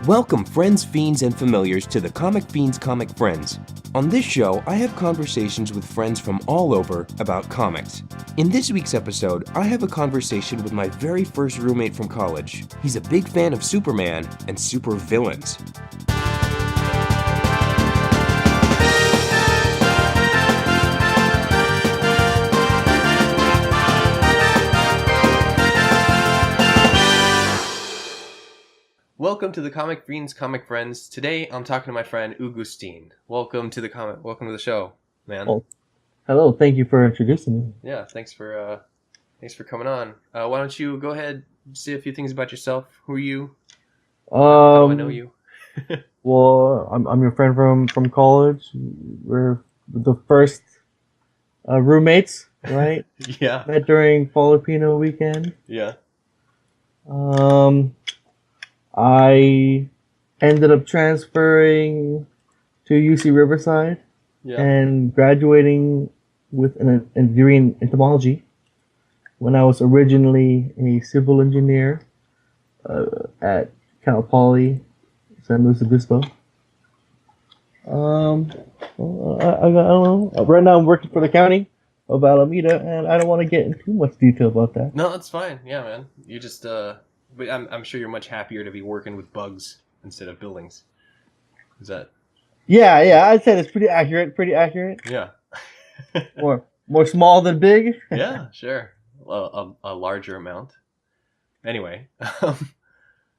Welcome friends, fiends, and familiars to the Comic Fiends Comic Friends. On this show, I have conversations with friends from all over about comics. In this week's episode, I have a conversation with my very first roommate from college. He's a big fan of Superman and supervillains. Welcome to the Comic Fiends Comic Friends. Today I'm talking to my friend Oogoosteen. Welcome to the show, man. Well, hello, thank you for introducing me. Yeah, thanks for coming on. Why don't you go ahead, say a few things about yourself? Who are you? How do I know you? Well, I'm your friend from college. We're the first roommates, right? Yeah. Met during Filipino weekend. Yeah. I ended up transferring to UC Riverside and graduating with a degree in entomology when I was originally a civil engineer at Cal Poly, San Luis Obispo. I don't know. Right now I'm working for the county of Alameda, and I don't want to get into too much detail about that. No, that's fine. Yeah, man. You just but I'm sure you're much happier to be working with bugs instead of buildings. Is that? Yeah. I'd say that's pretty accurate. Yeah. more small than big. Yeah, sure. A larger amount. Anyway,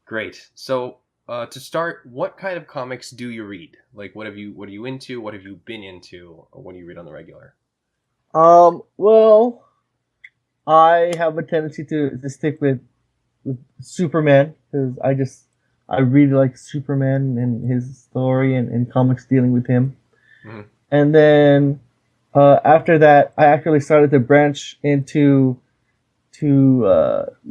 great. So to start, what kind of comics do you read? Like, what are you into? What have you been into? Or what do you read on the regular? Well, I have a tendency to stick with Superman because I really like Superman and his story and comics dealing with him. Mm-hmm. And then after that, I actually started to branch into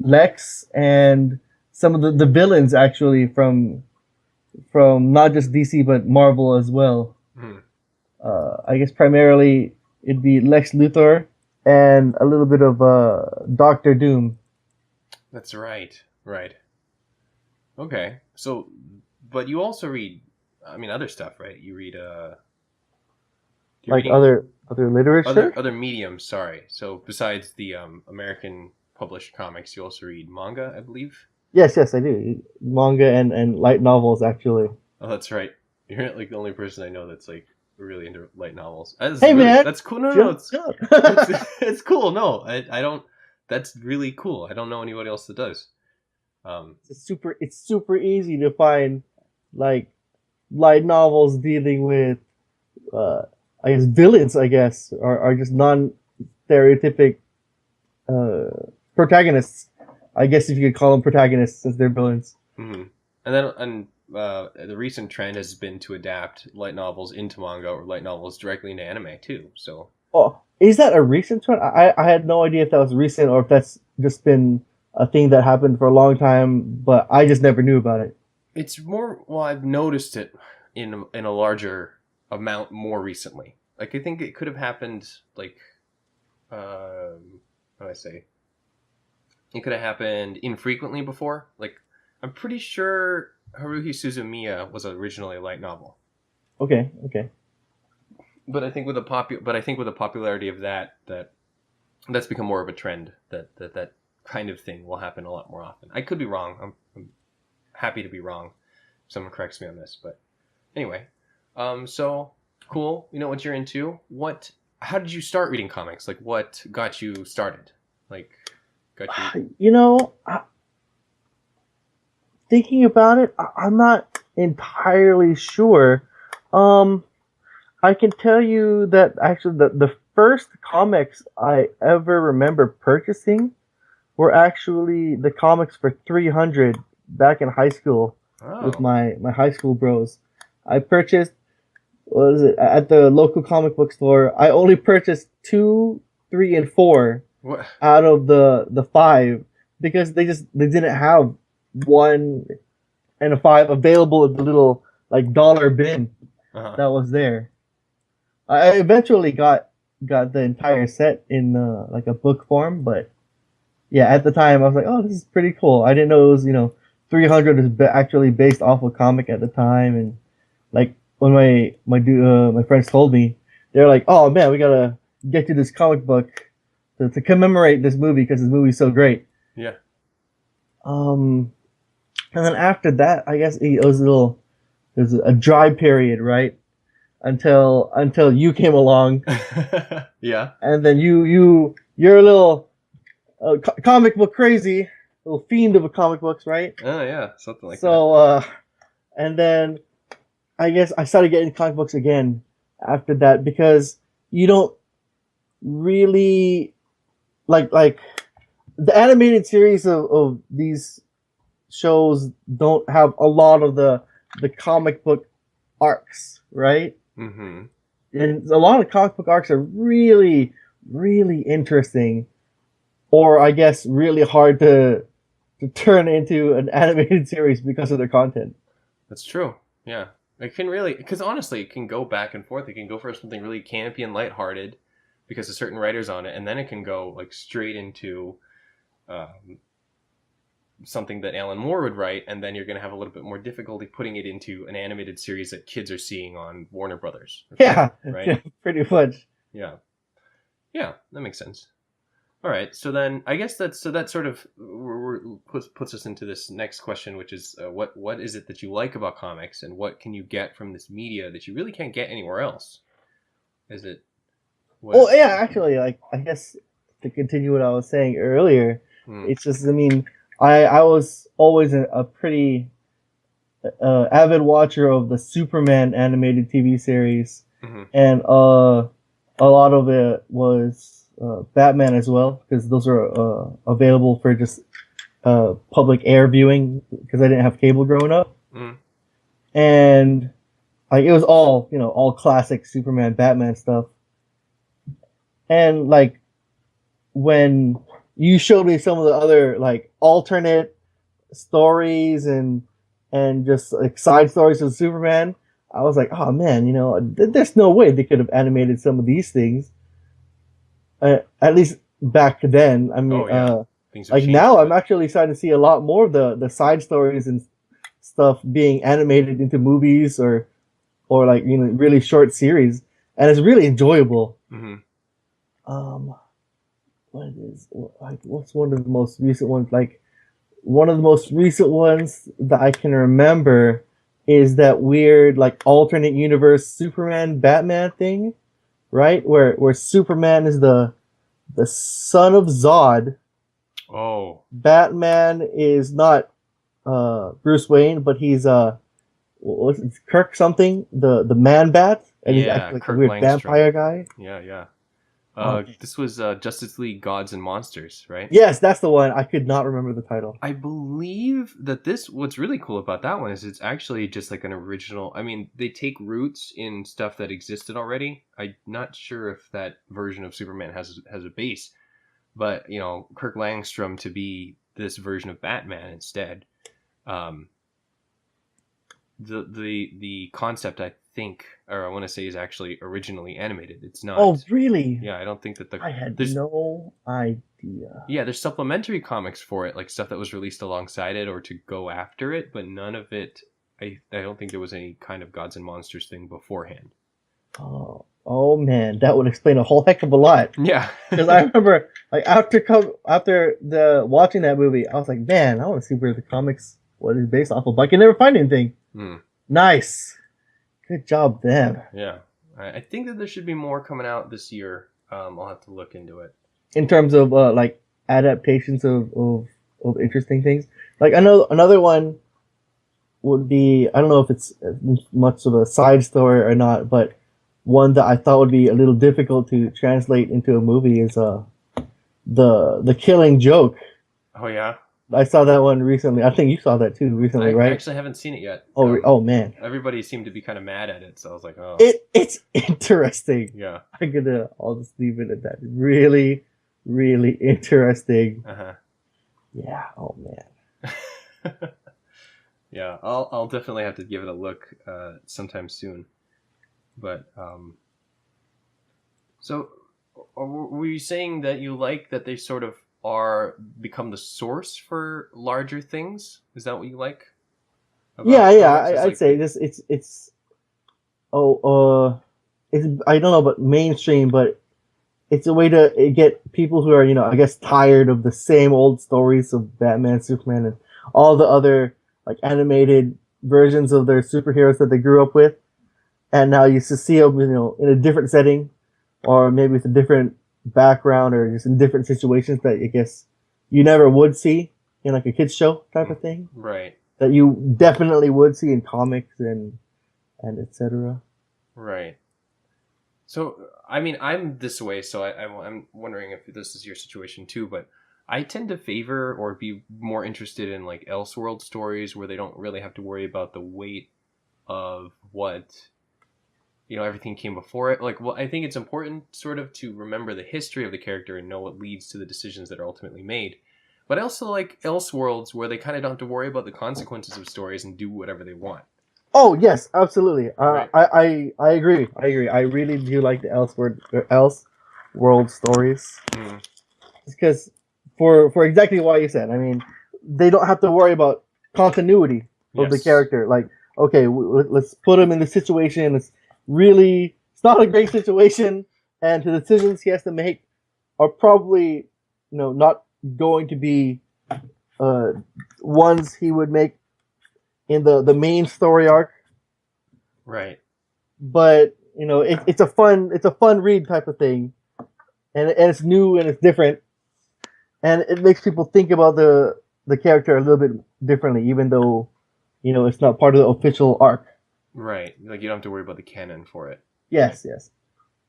Lex and some of the villains actually from not just DC but Marvel as well. Mm-hmm. I guess primarily it'd be Lex Luthor and a little bit of Doctor Doom. That's right. Okay. So, but you also read, other stuff, right? You read, like other literature? Other mediums, sorry. So besides the American published comics, you also read manga, I believe? Yes, I do. Manga and light novels, actually. Oh, that's right. You're like the only person I know that's like really into light novels. Man! That's cool. No, it's cool. No, I don't. That's really cool. I don't know anybody else that does. It's super easy to find like light novels dealing with I guess villains, are just non-stereotypic protagonists. I guess if you could call them protagonists since they're villains. Mm-hmm. And the recent trend has been to adapt light novels into manga or light novels directly into anime too. So. Oh, is that a recent trend? I had no idea if that was recent or if that's just been a thing that happened for a long time, but I just never knew about it. It's more, well, I've noticed it in a larger amount more recently. Like, I think it could have happened, like, how do I say? It could have happened infrequently before. Like, I'm pretty sure Haruhi Suzumiya was originally a light novel. Okay. But I think with the popularity of that's become more of a trend that kind of thing will happen a lot more often. I could be wrong. I'm happy to be wrong. If someone corrects me on this, but anyway, so cool. You know what you're into. How did you start reading comics? Like, what got you started? Like, thinking about it, I'm not entirely sure. I can tell you that actually the first comics I ever remember purchasing were actually the comics for 300 back in high school with my high school bros. I purchased, at the local comic book store. I only purchased 2, 3, and 4 out of the 5 because they didn't have 1 and a 5 available at the little like dollar bin that was there. I eventually got the entire set in like a book form, but yeah, at the time I was like, oh, this is pretty cool. I didn't know it was 300 is actually based off a comic at the time, and like when my friends told me, they're like, "Oh man, we gotta get you this comic book to commemorate this movie because this movie's so great." Yeah. Um, and then after that, I guess it was there's a dry period, right? Until you came along, Yeah. and then you're a little comic book crazy, a little fiend of comic books, right? Oh yeah, something like that. So and then I guess I started getting comic books again after that because you don't really like the animated series of these shows don't have a lot of the comic book arcs, right? Mm-hmm. And a lot of comic book arcs are really, really interesting, or I guess really hard to turn into an animated series because of their content. That's true. Yeah. It can really, because honestly, it can go back and forth. It can go for something really campy and lighthearted because of certain writers on it, and then it can go like straight into something that Alan Moore would write, and then you're going to have a little bit more difficulty putting it into an animated series that kids are seeing on Warner Brothers. Yeah, right. Yeah, pretty much. Yeah, yeah, that makes sense. All right, so then I guess that sort of puts us into this next question, which is what is it that you like about comics, and what can you get from this media that you really can't get anywhere else? Is it? Well, yeah, actually, like I guess to continue what I was saying earlier, it's just I mean I was always a pretty avid watcher of the Superman animated TV series, and a lot of it was Batman as well, because those are available for just public air viewing because I didn't have cable growing up, and like it was all all classic Superman Batman stuff, and like when you showed me some of the other like alternate stories and just like side stories of Superman, I was like, oh man, there's no way they could have animated some of these things. At least back then. I mean, like now I'm actually starting to see a lot more of the side stories and stuff being animated into movies or like really short series, and it's really enjoyable. What is like what's one of the most recent ones? Like one of the most recent ones that I can remember is that weird like alternate universe Superman Batman thing, right? Where Superman is the son of Zod. Oh. Batman is not Bruce Wayne, but he's what's it, Kirk something, the Man Bat, and he's actually like a weird Langstrom. Vampire guy. Yeah. This was Justice League Gods and Monsters, right? Yes, that's the one. I could not remember the title. I believe that what's really cool about that one is it's actually just like an original. I mean, they take roots in stuff that existed already. I'm not sure if that version of Superman has a base, but Kirk Langstrom to be this version of Batman instead. The concept, I think, or I want to say, is actually originally animated. It's not. Oh, really? Yeah, I don't think that I had no idea. Yeah, there's supplementary comics for it, like stuff that was released alongside it or to go after it, but none of it. I don't think there was any kind of Gods and Monsters thing beforehand. Oh man, that would explain a whole heck of a lot. Yeah, because I remember like after watching that movie, I was like, man, I want to see where the comics what is based off of, but I can never find anything. Nice. Good job, them. Yeah. I think that there should be more coming out this year. I'll have to look into it. In terms of like adaptations of interesting things. Like I know another one would be, I don't know if it's much of a side story or not, but one that I thought would be a little difficult to translate into a movie is the Killing Joke. Oh yeah. I saw that one recently. I think you saw that too recently, right? I actually haven't seen it yet. Oh man! Everybody seemed to be kind of mad at it, so I was like, oh. It's interesting. Yeah. I'll just leave it at that. Really, really interesting. Yeah. Oh man. Yeah, I'll definitely have to give it a look sometime soon. But so, were you saying that you like that they sort of become the source for larger things. Is that what you like? Yeah, About yeah. comics? Is I'd like say this. Oh, it's I don't know about mainstream, but it's a way to get people who are, I guess, tired of the same old stories of Batman, Superman, and all the other like animated versions of their superheroes that they grew up with, and now you just see them, in a different setting, or maybe with a different background, or just in different situations that I guess you never would see in like a kids show type of thing right. that you definitely would see in comics and etc. Right. So, I mean, I'm this way, so I'm wondering if this is your situation too, but I tend to favor or be more interested in like Elseworld stories where they don't really have to worry about the weight of what, everything came before it. Like, well, I think it's important sort of to remember the history of the character and know what leads to the decisions that are ultimately made. But I also like Elseworlds where they kind of don't have to worry about the consequences of stories and do whatever they want. Oh yes, absolutely. Right. I agree. I agree. I really do like the else world stories Mm. because for exactly what you said. I mean, they don't have to worry about continuity of the Yes. character. Like, okay, let's put him in the situation. It's not a great situation, and the decisions he has to make are probably not going to be uh, ones he would make in the main story arc. Right. But it's a fun read type of thing, and it's new and it's different, and it makes people think about the character a little bit differently, even though it's not part of the official arc. Right. Like you don't have to worry about the canon for it. Yes, Right. yes.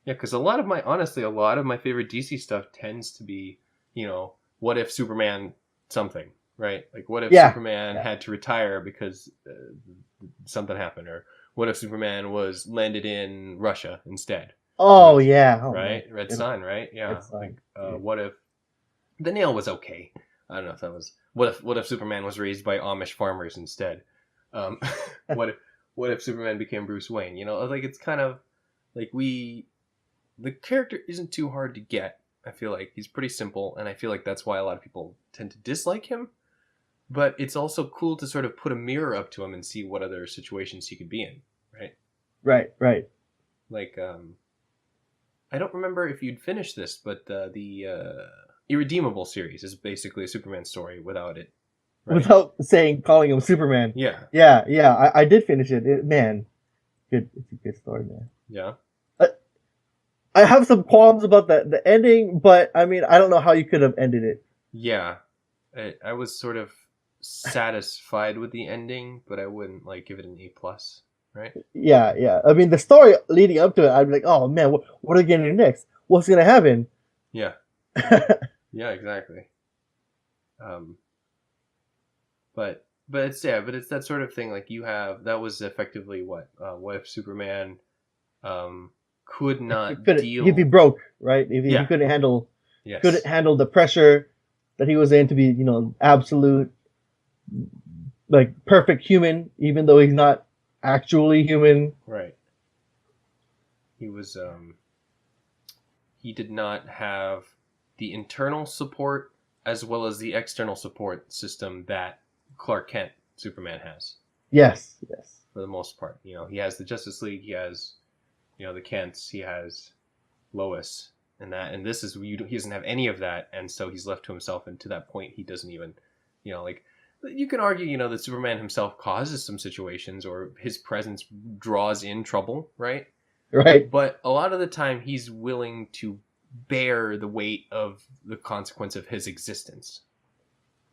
Yeah, because a lot of my favorite DC stuff tends to be, what if Superman something, right? Like, what if Yeah. Superman had to retire because something happened, or what if Superman was landed in Russia instead, Oh yeah. Oh man. right? Red Sun, right? Yeah. Red Sun. What if the nail was okay? I don't know if that was what if Superman was raised by Amish farmers instead? Um, what if what if Superman became Bruce Wayne? Like it's kind of like the character isn't too hard to get. I feel like he's pretty simple, and I feel like that's why a lot of people tend to dislike him. But it's also cool to sort of put a mirror up to him and see what other situations he could be in, right? Right. Like, I don't remember if you'd finished this, but the Irredeemable series is basically a Superman story without it, right? Without calling him Superman. Yeah. Yeah. I did finish it. Man, good. It's a good story, man. Yeah. I have some qualms about the ending, but I mean, I don't know how you could have ended it. Yeah. I was sort of satisfied with the ending, but I wouldn't like give it an A+, right? Yeah. I mean, the story leading up to it, I'd be like, oh man, what are they going to do next? What's going to happen? Yeah. Yeah, exactly. But it's that sort of thing. Like that was effectively what if Superman could not deal. He'd be broke, right? If he Yeah. couldn't handle Yes. the pressure that he was in to be, absolute, like perfect human, even though he's not actually human. Right. He was he did not have the internal support as well as the external support system that Clark Kent Superman has. Yes. For the most part, he has the Justice League, he has, the Kents, he has Lois, and this is he doesn't have any of that, and so he's left to himself, and to that point, he doesn't even, like. You can argue, that Superman himself causes some situations, or his presence draws in trouble, right? Right. But a lot of the time, he's willing to bear the weight of the consequence of his existence,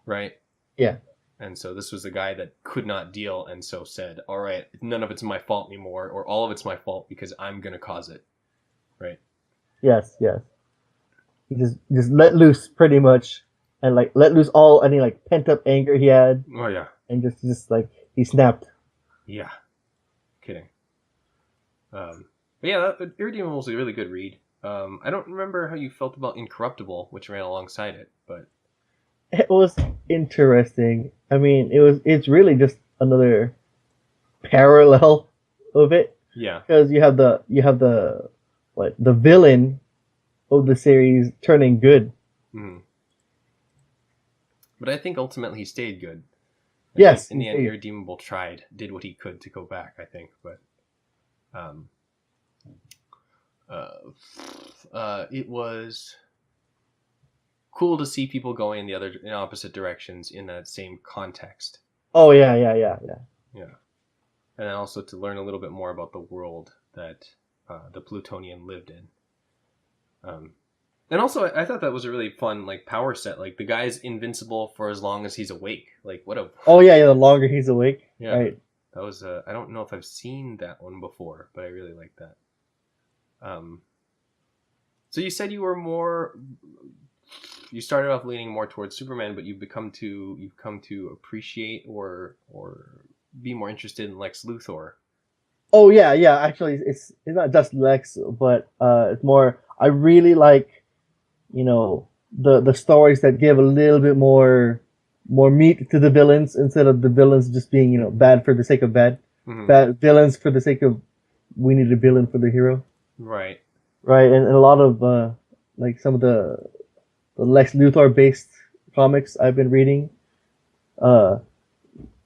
right? Yeah. And so this was a guy that could not deal, and so said, all right, none of it's my fault anymore, or all of it's my fault because I'm going to cause it, right? Yes. He just let loose pretty much, and like let loose all any like pent up anger he had. Oh yeah. And just like he snapped. Yeah. Kidding. But yeah, Irredeemable was a really good read. I don't remember how you felt about Incorruptible, which ran alongside it, but it was interesting. I mean, it's really just another parallel of it. Yeah. Because you have the the villain of the series turning good. Mm-hmm. But I think ultimately he stayed good. Yes, In the end, indeed. Irredeemable did what he could to go back, I think. But it was cool to see people going in opposite directions in that same context. Oh yeah. Yeah, and also to learn a little bit more about the world that the Plutonian lived in. And also, I thought that was a really fun like power set. Like the guy's invincible for as long as he's awake. Like what a Oh yeah. The longer he's awake. yeah. Right. That was I don't know if I've seen that one before, but I really like that. So you said you started off leaning more towards Superman, but you've come to appreciate or be more interested in Lex Luthor. Oh yeah. Actually, it's not just Lex, but it's more. I really like, the stories that give a little bit more meat to the villains instead of the villains just being bad for the sake of bad. Mm-hmm. Bad villains for the sake of we need a villain for the hero. Right. And a lot of like some of the Lex Luthor based comics I've been reading.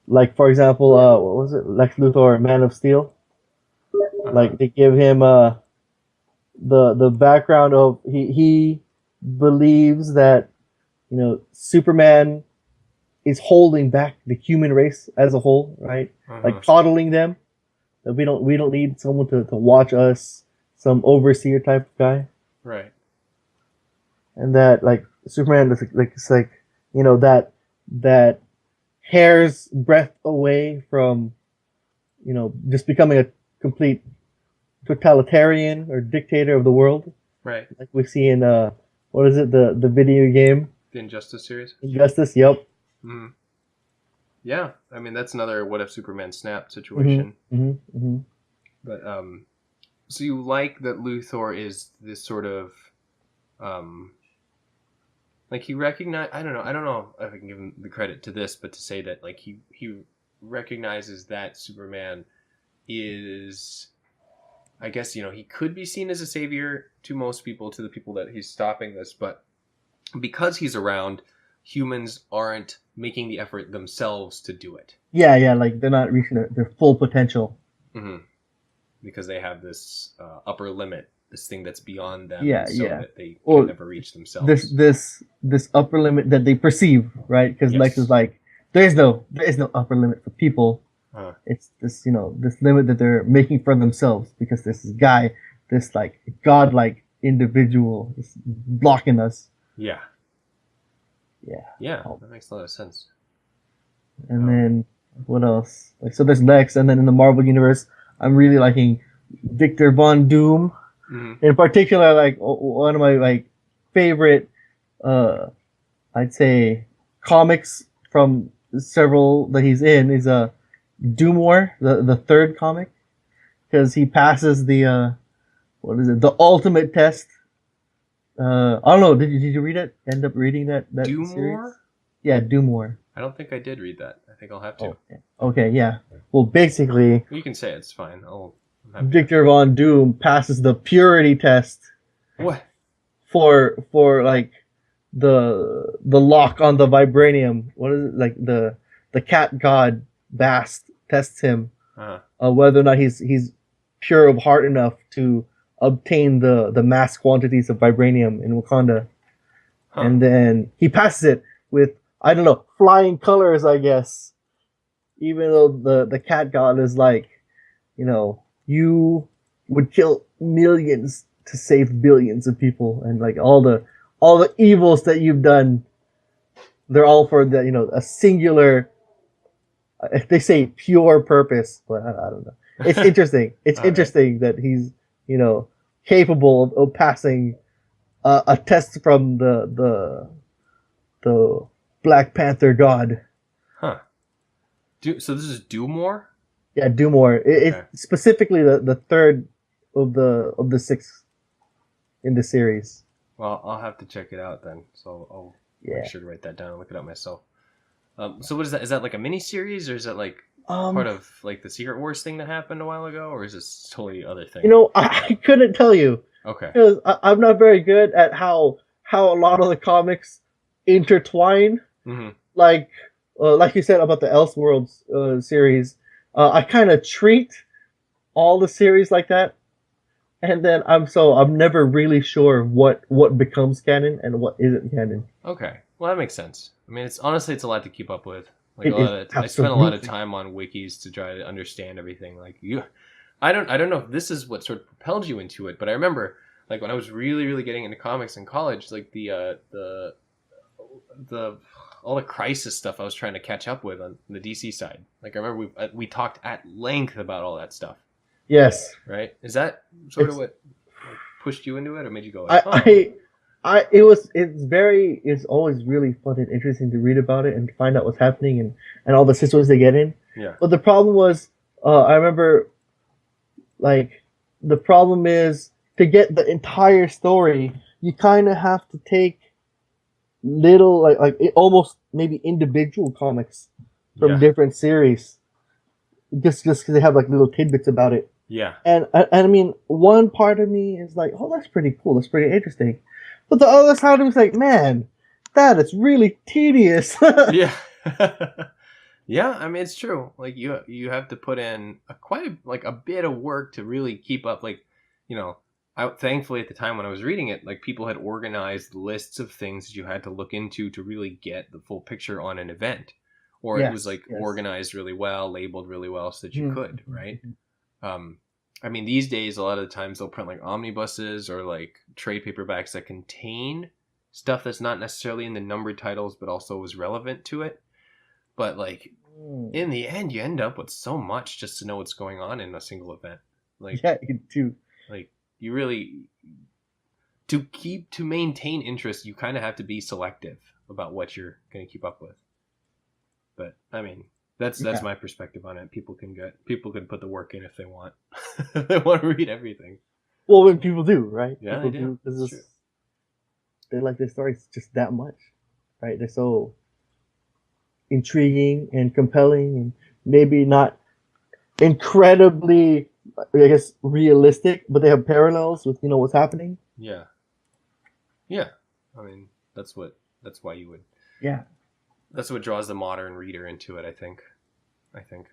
Like for example, what was it? Lex Luthor, Man of Steel. Uh-huh. Like they give him the background of he believes that Superman is holding back the human race as a whole, right? Uh-huh. Like coddling them. That we don't need someone to watch us, some overseer type of guy. Right. And that like Superman is like it's like that hair's breadth away from just becoming a complete totalitarian or dictator of the world. Right. Like we see in what is it, the video game? The Injustice series? Injustice, yep. Mm-hmm. Yeah. I mean that's another what if Superman snapped situation. But so you like that Luthor is this sort of like he recognized I don't know if I can give him the credit to this, but to say that like he recognizes that Superman is, I guess, he could be seen as a savior to most people, to the people that he's stopping this, but because he's around, humans aren't making the effort themselves to do it. Yeah, like they're not reaching their full potential. Mm-hmm. Because they have this upper limit, this thing that's beyond them, that they can never reach themselves. This upper limit that they perceive, right? Because Lex is like, there is no upper limit for people. It's this this limit that they're making for themselves because this guy, this like godlike individual, is blocking us. Yeah, that makes a lot of sense. And then what else? Like so, there's Lex, and then in the Marvel universe, I'm really liking Victor Von Doom. Mm-hmm. In particular, like one of my like favorite, I'd say, comics from several that he's in is Doom War, the third comic, because he passes the the ultimate test. I don't know. Did you read it? End up reading that Doom series? War? Yeah, Doom War. I don't think I did read that. I think I'll have to. Okay, yeah. Well, basically, you can say it's fine. Victor Von Doom passes the purity test. What? For like the lock on the vibranium. What is it, like the cat god Bast tests him whether or not he's pure of heart enough to obtain the mass quantities of vibranium in Wakanda. And then he passes it with, I don't know, flying colors, I guess. Even though the cat god is like, you would kill millions to save billions of people, and like all the evils that you've done, they're all for the a singular. They say pure purpose, but I don't know. It's interesting. It's interesting that he's capable of passing a test from the Black Panther god. Huh. So this is Doom War? Yeah, Doom War. It's specifically the third of the six in the series. Well, I'll have to check it out then. So I'll make sure to write that down and look it up myself. So what is that? Is that like a mini series, or is that like part of like the Secret Wars thing that happened a while ago, or is this totally other thing? I couldn't tell you. Okay. Because I'm not very good at how a lot of the comics intertwine. Mm-hmm. like like you said about the Elseworlds series, I kind of treat all the series like that, and then I'm never really sure what becomes canon and what isn't canon. Okay, well that makes sense. I mean, it's honestly it's a lot to keep up with. Like a It is lot of, I spent a lot of absolutely. time on wikis to try to understand everything. Like you, I don't know if this is what sort of propelled you into it, but I remember like when I was really getting into comics in college, like the all the crisis stuff I was trying to catch up with on the DC side. Like I remember we talked at length about all that stuff. Yes, Right? Is that sort of it's what like, pushed you into it, or made you go like, I oh, I. It's always really fun and interesting to read about it and to find out what's happening and all the situations they get in. yeah, But the problem was, I remember like the problem is to get the entire story, you kind of have to take little almost maybe individual comics from yeah, different series just because they have like little tidbits about it. yeah, And I mean, one part of me is like, oh, that's pretty cool, that's pretty interesting, but the other side of me is like, man, that is really tedious. yeah. Yeah, I mean it's true. Like you have to put in like a bit of work to really keep up. Like, you know, I thankfully at the time when I was reading it, like people had organized lists of things that you had to look into to really get the full picture on an event, or it was Yes, like yes. organized really well, labeled really well, so that you Mhm, could, mhm, right? mhm. Um, I mean these days a lot of the times they'll print like omnibuses or like trade paperbacks that contain stuff that's not necessarily in the numbered titles, but also was relevant to it. But like Mm. in the end, you end up with so much just to know what's going on in a single event. Like, Yeah, you do. like you really to maintain interest, you kind of have to be selective about what you're going to keep up with. But I mean, that's Yeah. my perspective on it. People can put the work in if they want. They want to read everything. Well, when people do, right? Yeah, they People do. do It's true. because they like their stories just that much, right? They're so intriguing and compelling, and maybe not incredibly, I guess, realistic, but they have parallels with what's happening. Yeah, yeah. I mean, that's why you would. Yeah. That's what draws the modern reader into it. I think. I think,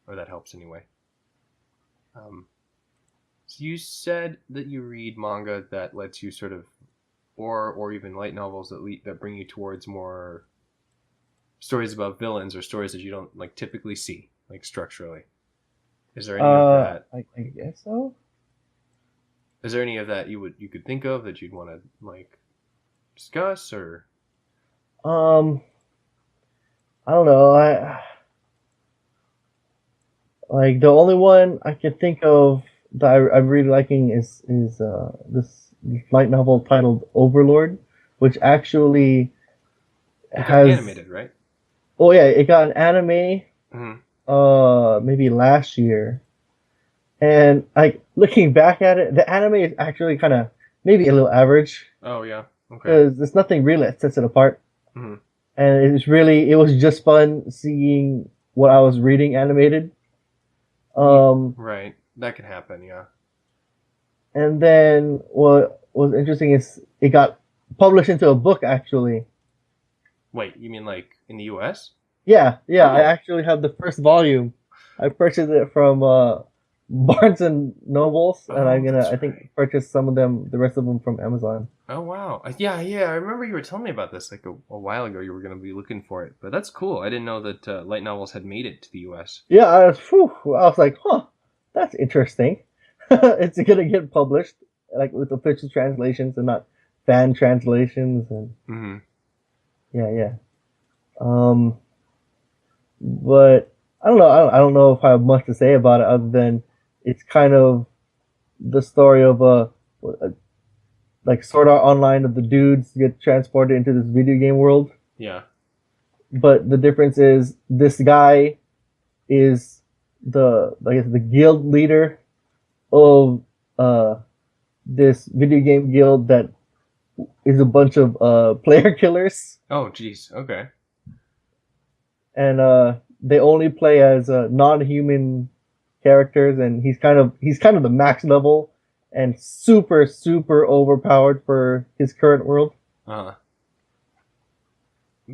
or that helps anyway. Um, So you said that you read manga that lets you sort of, or even light novels that bring you towards more stories about villains or stories that you don't like typically see, like structurally. Is there any of that? I guess so. Is there any of that you could think of that you'd want to like discuss or? Um, I don't know. I like the only one I can think of that I'm really liking is this light novel titled Overlord, which actually It got has. animated, right? Oh yeah, it got an anime Mm-hmm. maybe last year, and like looking back at it, the anime is actually kind of maybe a little average Oh yeah. Okay. because there's nothing really that sets it apart, Mm-hmm. and it was just fun seeing what I was reading animated. Um, Right. That could happen. Yeah. and then what was interesting is it got published into a book actually. Wait, you mean like in the U.S.? Yeah, yeah, I Cool. actually have the first volume. I purchased it from Barnes and Nobles, and I'm Oh, gonna, that's I think, right. purchase the rest of them from Amazon. Oh wow, yeah, yeah. I remember you were telling me about this like a while ago. You were going to be looking for it, but that's cool. I didn't know that light novels had made it to the U.S. Yeah, I was like, huh, that's interesting. It's gonna get published like with official translations and not fan translations, and Mm-hmm. yeah, yeah. Um, but I don't know if I have much to say about it other than it's kind of the story of like Sword Art Online of the dudes get transported into this video game world. Yeah. But the difference is this guy is I guess the guild leader of uh this video game guild that is a bunch of player killers, Oh, geez. Okay. and they only play as non-human characters, and he's kind of the max level and super overpowered for his current world. Uh huh.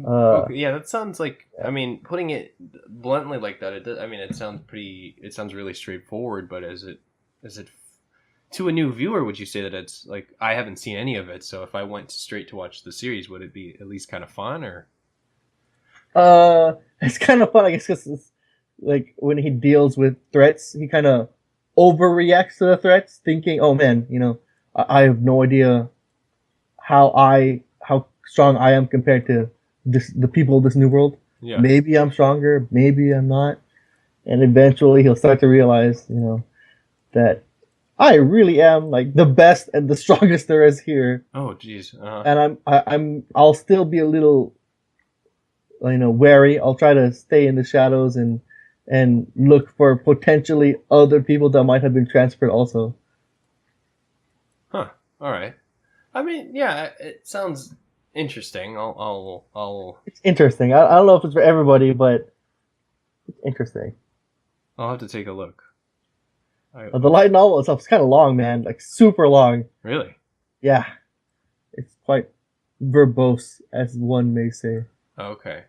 Uh, Okay, yeah, that sounds like. yeah. I mean, putting it bluntly like that, it does, I mean, it sounds pretty. It sounds really straightforward. But is it to a new viewer? Would you say that it's like I haven't seen any of it? So if I went straight to watch the series, would it be at least kind of fun? Or it's kind of fun, I guess, because like when he deals with threats, he kind of overreacts to the threats, thinking, "Oh man, I have no idea how strong I am compared to the people of this new world. yeah, Maybe I'm stronger, maybe I'm not." And eventually, he'll start to realize, that I really am like the best and the strongest there is here, oh, geez, and I'll still be a little wary. I'll try to stay in the shadows and look for potentially other people that might have been transferred also. huh? All right. I mean, yeah, it sounds interesting. It's interesting. I don't know if it's for everybody, but it's interesting. I'll have to take a look. The light novel itself is kind of long, man, like super long. Really? Yeah, it's quite verbose, as one may say. Okay.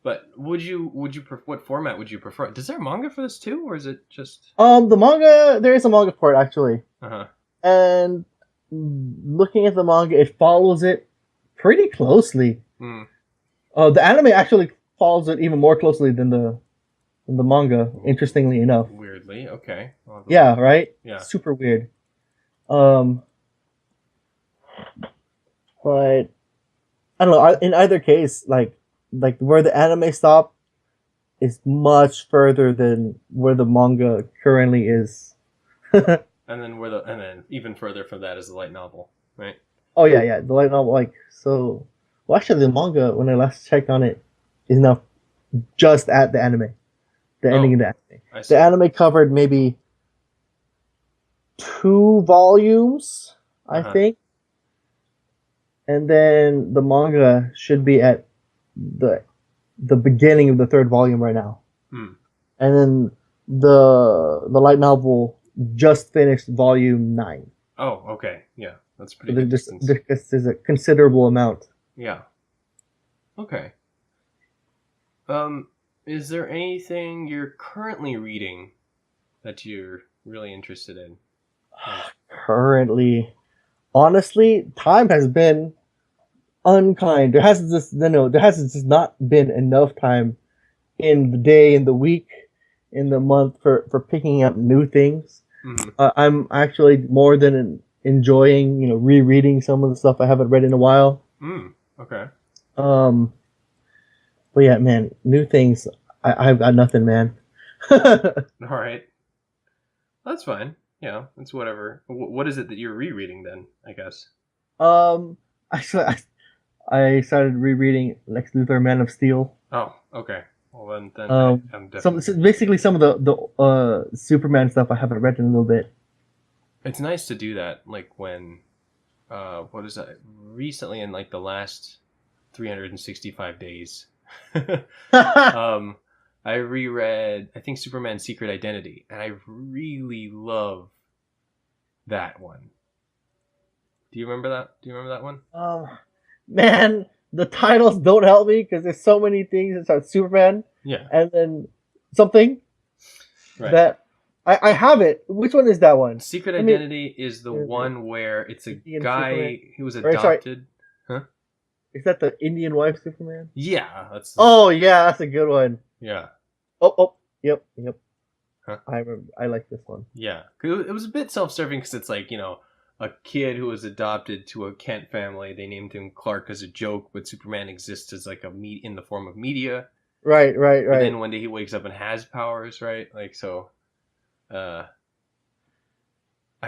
But what format would you prefer? Does there manga for this too, or is it just? The manga, there is a manga for it actually, Uh huh. and looking at the manga, it follows it pretty closely. Mm. The anime actually follows it even more closely than the manga. Interestingly enough, Weirdly, okay. yeah, right. Yeah. Super weird. Um, but I don't know. In either case, like where the anime stopped is much further than where the manga currently is. And then even further from that is the light novel, right? Oh yeah, yeah. The light novel, like so. Well, actually, the manga when I last checked on it is now just at the anime, the ending of the anime. I see. The anime covered maybe 2 volumes, I Uh-huh. think, and then the manga should be at the the beginning of the 3rd volume right now, Hmm. and then the light novel just finished volume 9. Oh, okay. Yeah, that's So pretty good distance. there's a considerable amount. Yeah. Okay. Um, is there anything you're currently reading that you're really interested in? Like, Currently, honestly, time has been unkind. There has just not been enough time in the day, in the week, in the month for picking up new things. mhm. I'm actually more than enjoying, rereading some of the stuff I haven't read in a while. Okay. Um, but yeah, man, new things. I've got nothing, man. All right. That's fine. Yeah, it's whatever. What is it that you're rereading then? I guess. um, actually, I started rereading Lex Luthor, Man of Steel. Oh, okay. Well, then I'm Some definitely. basically some of the Superman stuff I haven't read in a little bit. It's nice to do that, like when, what is that? Recently, in like the last 365 days, um, I reread, I think, Superman Secret Identity, and I really love that one. Do you remember that? Do you remember that one? Man, the titles don't help me because there's so many things that start Superman Yeah. and then something Right. that I have it. Which one is that one? Secret Let me- Identity is the one where it's a Indian guy Superman. who was Or, sorry. adopted. Is that the Indian wife Superman? Yeah, that's. Oh yeah, that's a good one. Yeah. Yep. Huh? I remember. I like this one. Yeah, it was a bit self-serving because it's like, a kid who was adopted to a Kent family. They named him Clark as a joke, but Superman exists as like in the form of media. Right. And then one day he wakes up and has powers, right? Like so. I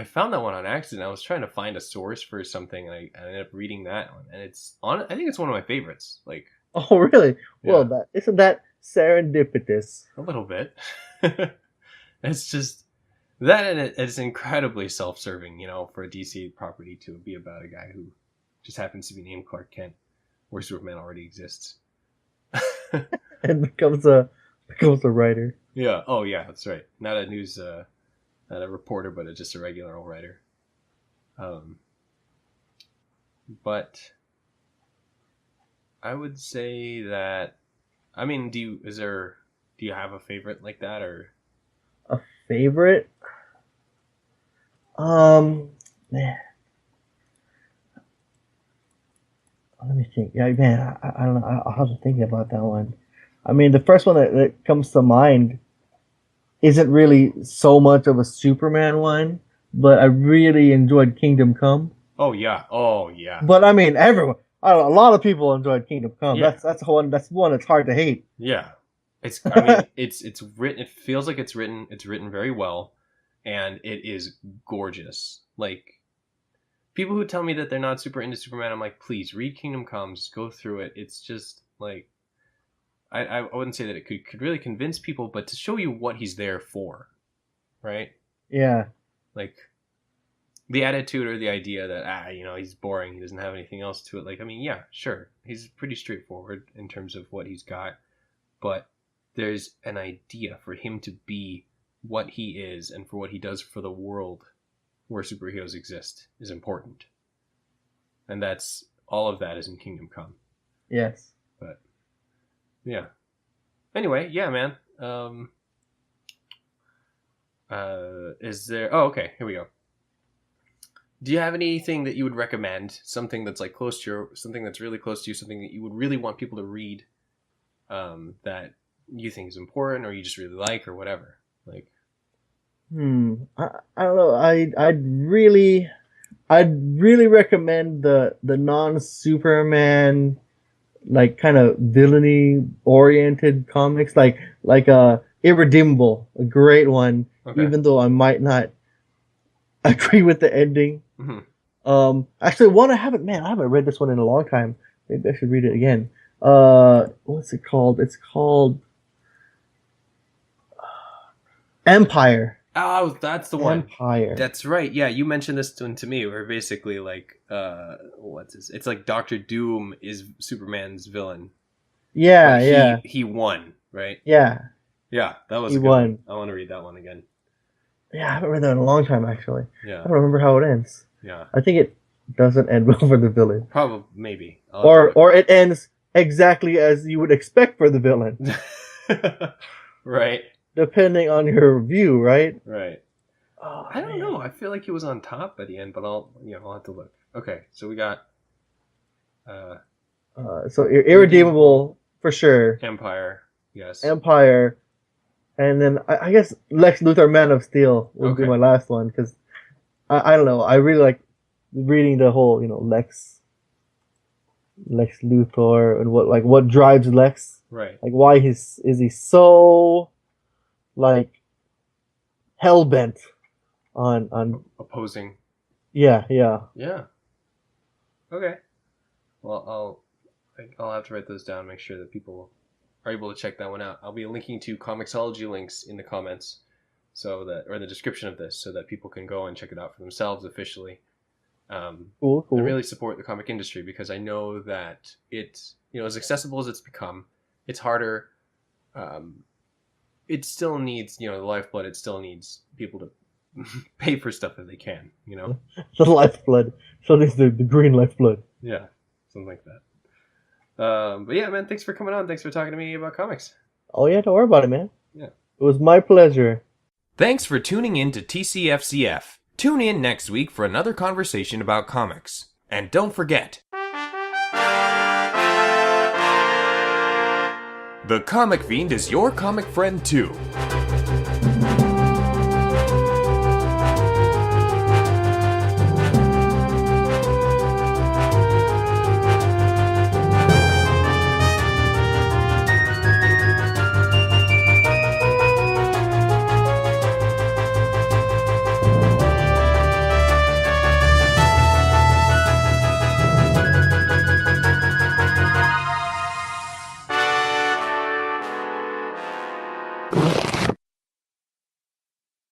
found that one on accident. I was trying to find a source for something, and I ended up reading that one, and I think it's one of my favorites. Like Oh really? Yeah. Well, that isn't that serendipitous. a little bit. It's just that, and it's incredibly self-serving, for a DC property to be about a guy who just happens to be named Clark Kent, where Superman already exists. And becomes a writer. Yeah. Oh, yeah. That's right. Not a reporter, but just a regular old writer. But I would say that. I mean, do you have a favorite like that or? A favorite? Um, man, let me think. Yeah, man, I don't know. I'll have to think about that one. I mean, the first one that comes to mind isn't really so much of a Superman one, but I really enjoyed Kingdom Come. Oh yeah. Oh yeah. But I mean, everyone, a lot of people enjoyed Kingdom Come. Yeah. That's one. That's one that's hard to hate. Yeah. It's. I mean, it's written. It feels like it's written. It's written very well, and it is gorgeous. Like people who tell me that they're not super into Superman, I'm like, please read Kingdom Come. Just go through it. It's just like I wouldn't say that it could really convince people, but to show you what he's there for, right? Yeah. Like the attitude or the idea that he's boring, he doesn't have anything else to it. Like, I mean, yeah, sure, he's pretty straightforward in terms of what he's got, but there's an idea for him to be what he is and for what he does for the world where superheroes exist is important, and that's all of that is in Kingdom Come. Yes. But yeah. Anyway, yeah, man. Is there? Oh, okay. Here we go. Do you have anything that you would recommend? Something that's like close to your, something that's really close to you, something that you would really want people to read, that you think is important, or you just really like, or whatever. Like, I don't know. I'd really recommend the non-Superman, like kind of villainy oriented comics, like Irredeemable, a great one. okay. Even though I might not agree with the ending. Mm-hmm. Actually, one I haven't read this one in a long time. Maybe I should read it again. What's it called? It's called Empire. Oh, that's the one. Empire. That's right. Yeah, you mentioned this one to me, where basically like, what's this? It's like Doctor Doom is Superman's villain. Yeah, But yeah. He won, right? Yeah. Yeah, that was He a good won. one. I want to read that one again. Yeah, I haven't read that in a long time, actually. I Yeah, don't remember how it ends. yeah. I think it doesn't end well for the villain. Probably, maybe. I'll Or it ends exactly as you would expect for the villain. Right. Depending on your view, right? Right. Oh, I don't know. I feel like he was on top at the end, but I'll have to look. Okay, so we got so Irredeemable for sure. Empire. Yes. Empire. And then I guess Lex Luthor, Man of Steel would be Okay. my last one, because I don't know. I really like reading the whole, Lex Luthor and what drives Lex. Right. Like why is he so like hell bent on Opposing. yeah. Yeah. Okay. Well, I'll have to write those down. Make sure that people are able to check that one out. I'll be linking to ComiXology links in the comments, or the description of this, so that people can go and check it out for themselves officially. Cool. I really support the comic industry because I know that it's as accessible as it's become, it's harder. It still needs the lifeblood. It still needs people to pay for stuff if they can. The lifeblood. So this is the green lifeblood. Yeah, something like that. But yeah, man, thanks for coming on. Thanks for talking to me about comics. Oh yeah, don't worry about it, man. Yeah. It was my pleasure. Thanks for tuning in to TCFCF. Tune in next week for another conversation about comics. And don't forget, the Comic Fiend is your comic friend too.